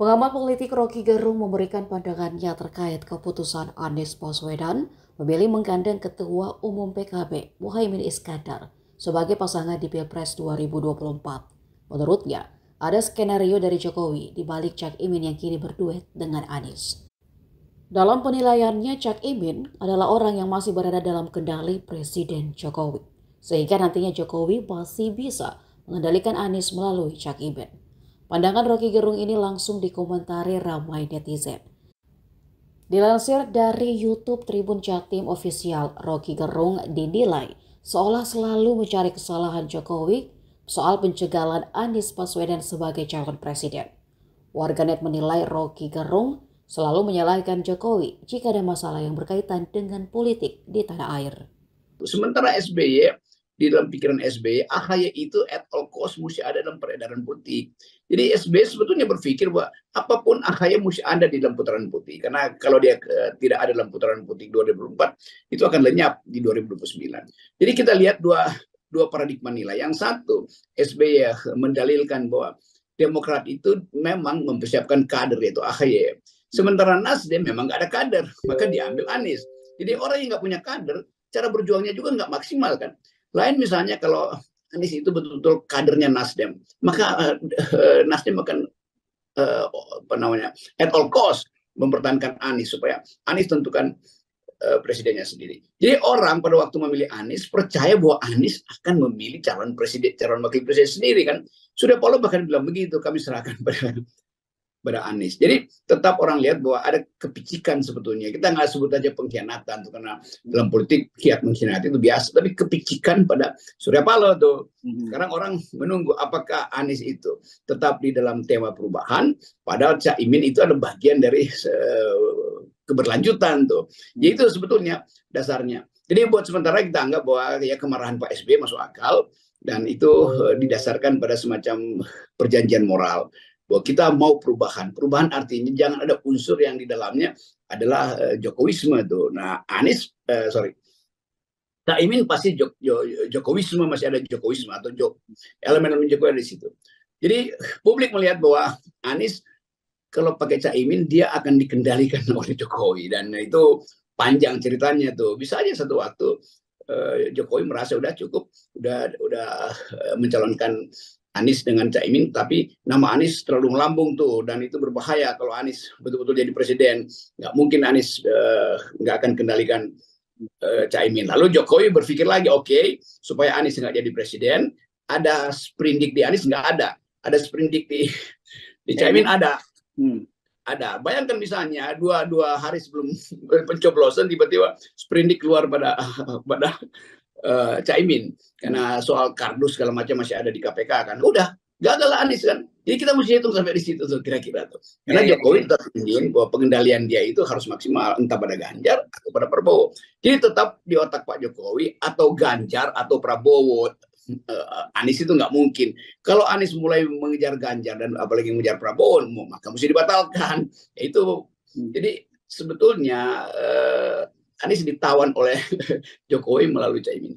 Pengamat politik Rocky Gerung memberikan pandangannya terkait keputusan Anies Baswedan memilih menggandeng Ketua Umum PKB Muhaimin Iskandar sebagai pasangan di Pilpres 2024. Menurutnya, ada skenario dari Jokowi di balik Cak Imin yang kini berduet dengan Anies. Dalam penilaiannya, Cak Imin adalah orang yang masih berada dalam kendali Presiden Jokowi, sehingga nantinya Jokowi masih bisa mengendalikan Anies melalui Cak Imin. Pandangan Rocky Gerung ini langsung dikomentari ramai netizen. Dilansir dari YouTube Tribun Jaktim Official, Rocky Gerung dinilai seolah selalu mencari kesalahan Jokowi soal pencegalan Anies Baswedan sebagai calon presiden. Warganet menilai Rocky Gerung selalu menyalahkan Jokowi jika ada masalah yang berkaitan dengan politik di tanah air. Sementara SBY, di dalam pikiran SBY, AHY itu at all cost mesti ada dalam peredaran politik. Jadi SBY sebetulnya berpikir bahwa apapun AHY mesti ada di dalam putaran politik. Karena kalau dia tidak ada dalam putaran politik 2024, itu akan lenyap di 2029. Jadi kita lihat dua paradigma nilai. Yang satu, SBY mendalilkan bahwa Demokrat itu memang mempersiapkan kader, yaitu AHY. Sementara Nasdem memang nggak ada kader, maka diambil Anies. Jadi orang yang nggak punya kader, cara berjuangnya juga nggak maksimal kan. Lain misalnya kalau Anies itu betul-betul kadernya Nasdem, maka Nasdem akan at all cost mempertahankan Anies supaya Anies tentukan presidennya sendiri. Jadi orang pada waktu memilih Anies percaya bahwa Anies akan memilih calon presiden, calon wakil presiden sendiri kan. Surya Paloh bahkan bilang begitu, kami serahkan pada Anies. Jadi tetap orang lihat bahwa ada kepicikan sebetulnya. Kita nggak sebut aja pengkhianatan tuh, karena dalam politik kiat mengkhianati itu biasa. Tapi kepicikan pada Surya Paloh tuh. Sekarang orang menunggu apakah Anies itu tetap di dalam tema perubahan. Padahal Cak Imin itu ada bagian dari keberlanjutan tuh. Jadi itu sebetulnya dasarnya. Jadi buat sementara kita anggap bahwa ya kemarahan Pak SBY masuk akal. Dan itu didasarkan pada semacam perjanjian moral. Bahwa kita mau perubahan. Perubahan artinya jangan ada unsur yang di dalamnya adalah Jokowisme tuh. Nah, Cak Imin pasti Jokowisme, masih ada Jokowisme atau elemen-elemen Jokowi ada di situ. Jadi publik melihat bahwa Anies kalau pakai Cak Imin dia akan dikendalikan oleh Jokowi, dan itu panjang ceritanya tuh. Bisa aja satu waktu Jokowi merasa udah cukup, udah mencalonkan Anies dengan Cak Imin, tapi nama Anies terlalu melambung tuh, dan itu berbahaya kalau Anies betul-betul jadi presiden. Nggak mungkin Anies nggak akan kendalikan Cak Imin. Lalu Jokowi berpikir lagi, oke, supaya Anies nggak jadi presiden, ada sprindik di Anies nggak ada sprindik di Cak Imin ada. Ada. Bayangkan misalnya dua hari sebelum pencoblosan tiba-tiba sprindik keluar pada Cak Imin karena soal kardus segala macam masih ada di KPK kan, udah gagal Anies kan. Jadi kita mesti hitung sampai di situ tuh kira-kira tuh. Karena Jokowi tetap ingin bahwa pengendalian dia itu harus maksimal, entah pada Ganjar atau pada Prabowo. Jadi tetap di otak Pak Jokowi atau Ganjar atau Prabowo. Anies itu nggak mungkin. Kalau Anies mulai mengejar Ganjar dan apalagi mengejar Prabowo, maka mesti dibatalkan. Itu jadi sebetulnya Anies ditawan oleh Jokowi melalui Caimin.